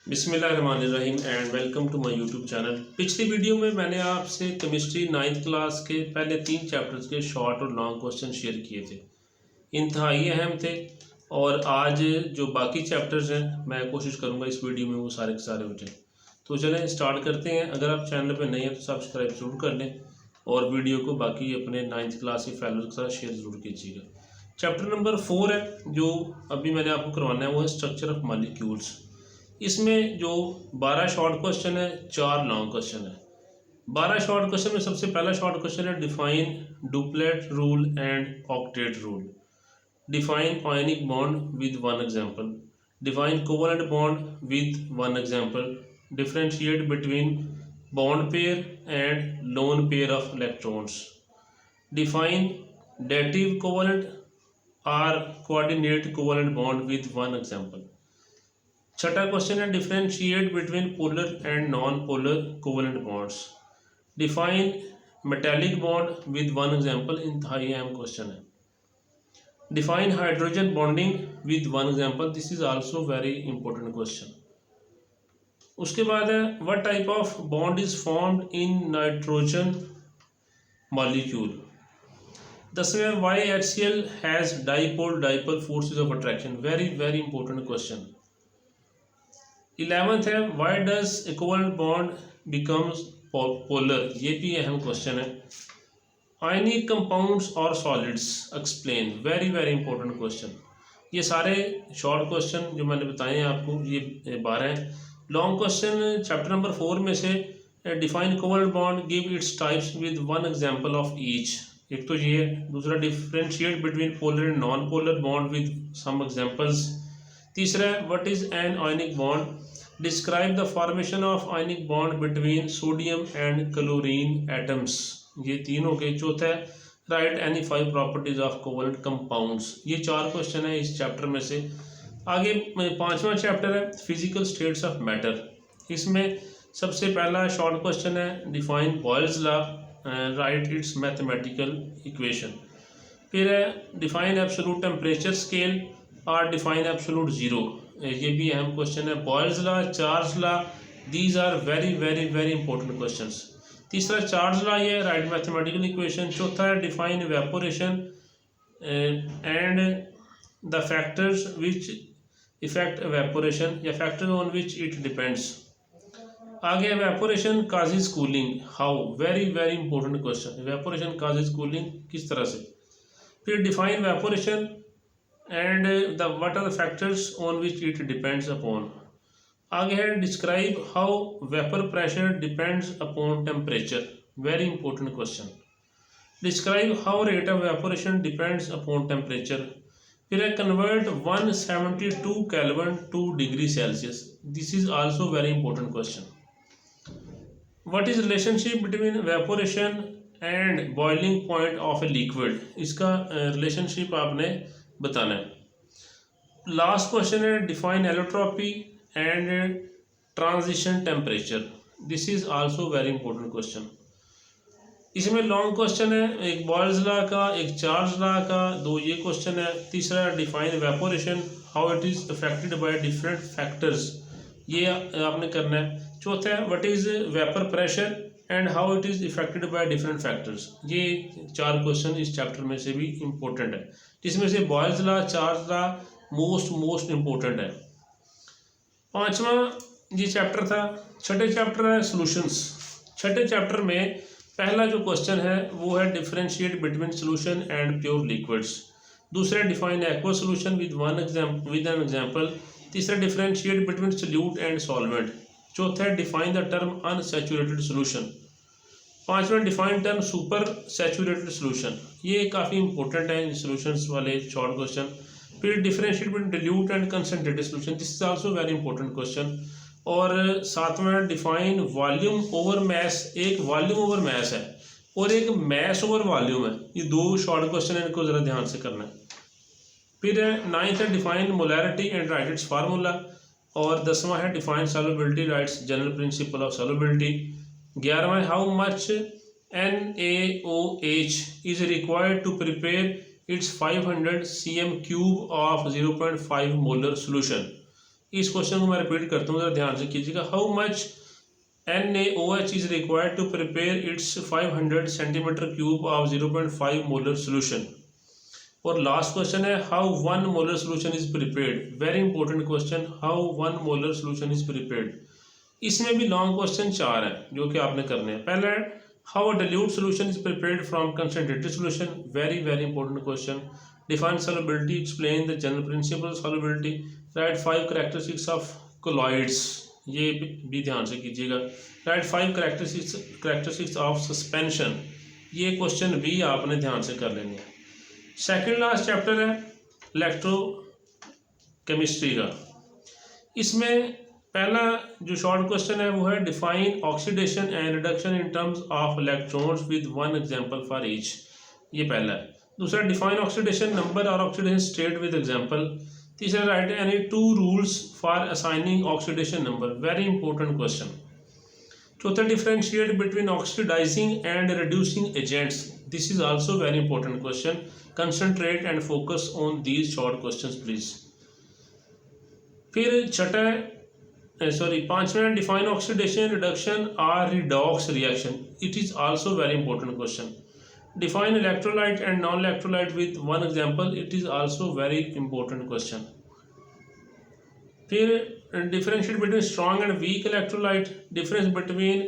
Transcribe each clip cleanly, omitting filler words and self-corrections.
बिस्मिल्लाहिर्रहमानिर्रहीम and welcome to my YouTube channel. पिछली video में मैंने आपसे केमिस्ट्री 9th क्लास के पहले 3 चैप्टर्स के शॉर्ट और लॉन्ग क्वेश्चन शेयर किए थे, इंतहाई अहम थे। और आज जो बाकी चैप्टर्स हैं मैं कोशिश करूंगा इस वीडियो में वो सारे के सारे हो जाएं। तो चलें स्टार्ट करते हैं। अगर आप चैनल पर नए हैं तो सब्सक्राइब ज़रूर कर लें और वीडियो को बाकी अपने 9th क्लास के फेलोज के साथ शेयर ज़रूर कीजिएगा। चैप्टर नंबर 4 है जो अभी मैंने आपको करवाना है, वो है स्ट्रक्चर ऑफ मॉलिक्यूल्स। इसमें जो 12 शॉर्ट क्वेश्चन है, 4 लॉन्ग क्वेश्चन है। 12 शॉर्ट क्वेश्चन में सबसे पहला शॉर्ट क्वेश्चन है define duplet rule and octet rule. Define ionic bond with one example. Define covalent bond with one example. Differentiate between bond pair and lone pair of electrons. Define dative covalent और coordinate covalent bond with one example. छठा question है differentiate between polar and non polar covalent bonds. Define metallic bond with one example. इंतहाई अहम question है। Define hydrogen bonding with one example. This is also very important question. उसके बाद है what type of bond is formed in nitrogen molecule. 10वें why HCl has dipole dipole forces of attraction. Very very important question. 11th है why does equivalent bond becomes polar. ये भी अहम question है। Ionic compounds और solids explain. Very very important question. ये सारे short question जो मैंने बताए हैं आपको, ये 12 हैं। लॉन्ग क्वेश्चन चैप्टर नंबर 4 में से define covalent bond, give its types with one example of each. एक तो ये है। दूसरा differentiate between polar and non polar bond with some examples. तीसरा है what is an ionic bond. Describe the formation of ionic bond between sodium and chlorine atoms. ये 3 हो गए। चौथा है write any 5 properties of covalent compounds. ये 4 question है इस चैप्टर में से। आगे 5वां चैप्टर है फिजिकल स्टेट्स ऑफ मैटर। इसमें सबसे पहला शॉर्ट क्वेश्चन है define Boyle's law, write its mathematical equation. फिर है डिफाइन एब्सोल्यूट टेम्परेचर स्केल और डिफाइन एब्सोल्यूट जीरो। ये भी अहम क्वेश्चन है। Boyle's law, Charles law, these are very very very important questions. तीसरा चार्ज लॉ, ये राइट मैथमेटिकल इक्वेशन। चौथा है define evaporation and the factors which affect evaporation या factors on which it depends. आगे evaporation causes cooling, how. Very very important question. Evaporation causes cooling किस तरह से। फिर define evaporation and what are the factors on which it depends upon. आगे है describe how vapour pressure depends upon temperature. Very important question. Describe how rate of evaporation depends upon temperature. फिर है convert 172 kelvin two degree Celsius. This is also very important question. What is relationship between evaporation and boiling point of a liquid. इसका relationship आपने बताना है। Last question है define allotropy and transition temperature. This is also very important question. इसमें long question है, एक Boyle's law का, एक चार्ज लॉ का, 2 ये क्वेश्चन है। तीसरा define evaporation, how it is affected by different factors, ये आपने करना है। चौथा है what is vapour pressure and how it is affected by different factors. ये 4 क्वेश्चन इस चैप्टर में से भी इंपॉर्टेंट है, जिसमें से boils law, Charles law most important है। 5वां ये चैप्टर था। छठे चैप्टर है सॉल्यूशंस। छठे चैप्टर में पहला जो क्वेश्चन है वो है differentiate between solution and pure liquids. दूसरा define aqua solution with an example. तीसरा differentiate between solute and solvent. चौथा है define the term unsaturated solution. 5वां define term super saturated solution. ये काफ़ी इंपॉर्टेंट है सॉल्यूशंस वाले शॉर्ट क्वेश्चन। फिर differentiate between dilute and concentrated solution. This is also very important question. और 7वां डिफाइन वॉल्यूम ओवर मैस। एक वॉल्यूम ओवर मैस है और एक मैस ओवर वॉल्यूम है। ये 2 शॉर्ट क्वेश्चन है, इनको ज़रा ध्यान से करना है। फिर 9th है define molarity and write its formula. और 10वां है define solubility, writes general principle of solubility. 11वां है how much NaOH is required to prepare its 500 cm³ of 0.5 molar solution. इस क्वेश्चन को मैं रिपीट करता हूँ, ज़रा ध्यान से कीजिएगा। How much NaOH is required to prepare its 500 centimetre cube of 0.5 molar solution. और लास्ट क्वेश्चन है how 1 molar solution is prepared. Very important question, how 1 molar solution is prepared. इसमें भी लॉन्ग क्वेश्चन 4 है जो कि आपने करने हैं। पहला है how a dilute solution is prepared from concentrated solution, very important question. Define solubility, explain the general principle of solubility, write 5 characteristics of colloids, ये भी ध्यान से कीजिएगा। write 5 characteristics of suspension, ये क्वेश्चन भी आपने ध्यान से कर लेने हैं। सेकेंड लास्ट चैप्टर है इलेक्ट्रोकेमिस्ट्री का। इसमें पहला जो शॉर्ट क्वेश्चन है वो है define oxidation and reduction in terms of electrons with 1 example for each, ये पहला है। दूसरा डिफाइन ऑक्सीडेशन नंबर और ऑक्सीडेशन स्टेट विद एग्जांपल। तीसरा write any 2 rules for assigning oxidation number, very important question. चौथा differentiate between oxidising and reducing agents, this is also very important question. Concentrate and focus on these short questions please. फिर छठा पांचवा define oxidation reduction और redox reaction, it is also very important question. Define electrolyte and non electrolyte with 1 example, it is also very important question. फिर differentiate between strong and weak electrolyte, difference between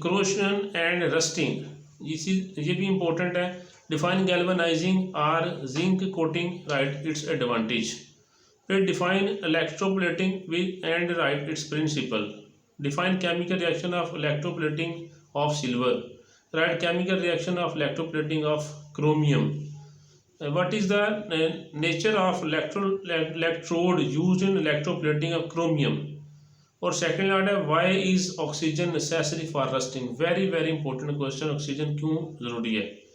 corrosion and rusting, ये भी important है। Define galvanising और zinc coating, write its advantage. फिर define electroplating with and write its principle. Define chemical reaction of electroplating of silver, write chemical reaction of electroplating of chromium. What is the nature of electrode used in electroplating of chromium. और second लार्ड है why is oxygen necessary for rusting, very important question, oxygen क्यों जरूरी है।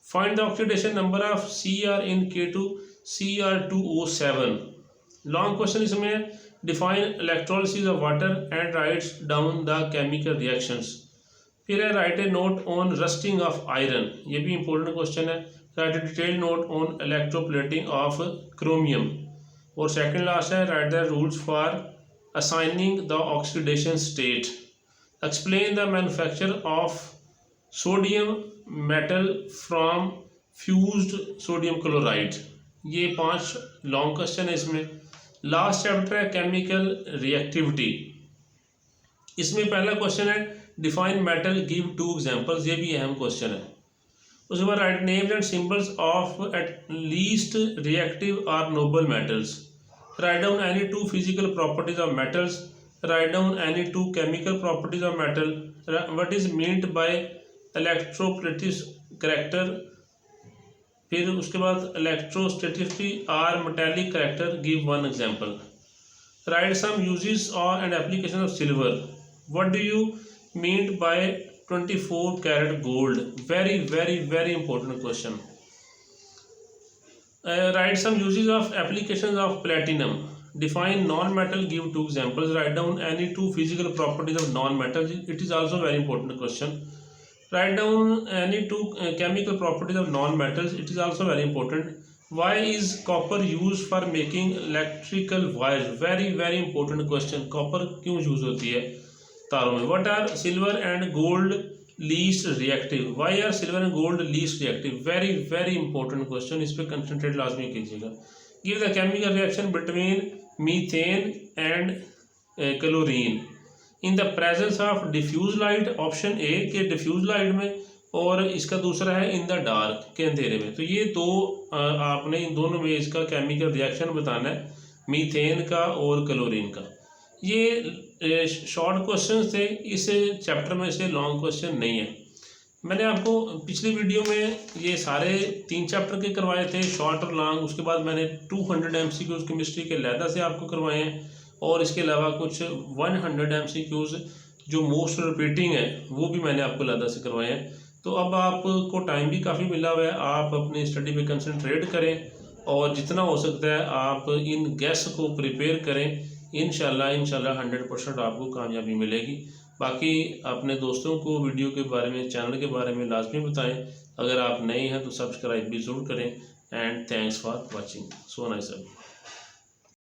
Find the oxidation number of Cr in K2Cr2O7, long question इसमें। Define electrolysis of water and writes down the chemical reactions. फिर है right A note on rusting of iron, ये भी important question है। Right A detailed note on electroplating of chromium. और second last है right the rules for assigning the oxidation state. Explain the manufacture of sodium metal from fused sodium chloride, ये 5 long question है इसमें। Last chapter है chemical reactivity. इसमें पहला question है define metal, give 2 examples, ये भी अहम क्वेश्चन है। उसके बाद write names and symbols of at least reactive और noble metals. Write down any 2 physical properties of metals. Write down any 2 chemical properties of metal. What is meant by इलेक्ट्रोप्लेटिक character. फिर उसके बाद इलेक्ट्रोस्टैटिसिटी और metallic character, give 1 example. Write some uses और and application of silver. What do you mean by 24 carat gold, very important question. Write some uses of application of platinum. Define non metal, give 2 examples. Right down any 2 physical properties of non metal, it is also very important question. Write down any 2 chemical properties of non-metals, it is also very important. Why is copper used for making electrical wires, very important question, copper क्यों use होती है तारों में। What are silver and gold least reactive, why are silver and gold least reactive, very important question, इस पर concentrate लाजमी कीजिएगा। Give the chemical reaction between methane and chlorine in the presence of diffuse light, option A के diffuse light में, और इसका दूसरा है इन द डार्क के अंधेरे में। तो ये दो आपने इन दोनों में इसका केमिकल रिएक्शन बताना है, मीथेन का और क्लोरीन का। ये शॉर्ट क्वेश्चन थे, इस चैप्टर में से लॉन्ग क्वेश्चन नहीं है। मैंने आपको पिछली वीडियो में ये सारे 3 चैप्टर के करवाए थे, शॉर्ट और लॉन्ग। उसके बाद मैंने 200 MCQs केमिस्ट्री के लैदा से आपको करवाए हैं, और इसके अलावा कुछ 100 MCQs जो मोस्ट रिपीटिंग है वो भी मैंने आपको लैदा से करवाए हैं। तो अब आपको टाइम भी काफ़ी मिला हुआ है, आप अपनी स्टडी पे कंसंट्रेट करें और जितना हो सकता है आप इन गैस को प्रिपेयर करें। इंशाल्लाह 100% आपको कामयाबी मिलेगी। बाकी अपने दोस्तों को वीडियो के बारे में, चैनल के बारे में लाजमी बताएं। अगर आप नए हैं तो सब्सक्राइब भी ज़रूर करें। And thanks for watching, so nice.